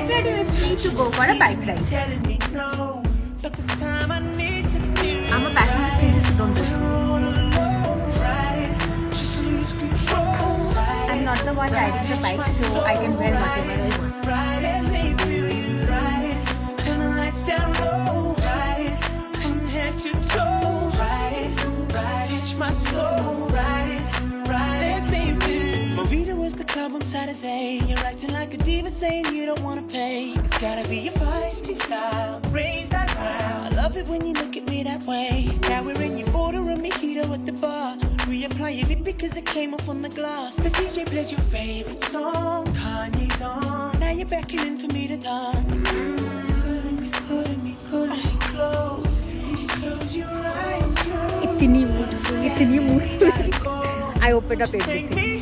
ready with me to go for a bike ride. I'm a passenger, please don't do it. I'm not the one riding the bike, so I can wear whatever I want. Turn the lights down low, ride it from head to toe, ride it, touch my soul, ride it, baby. Marita was the club on Saturday. You're acting like a diva, saying you don't wanna pay. It's gotta be your feisty style, raise that round. I love it when you look at me that way. Now we're in your order of mojito at the bar. Reapplying it because it came off on the glass. The DJ plays your favorite song, Kanye's on. Now you're beckoning for me to dance. Holding me close. Close your eyes. Itni mood swing. I opened up everything.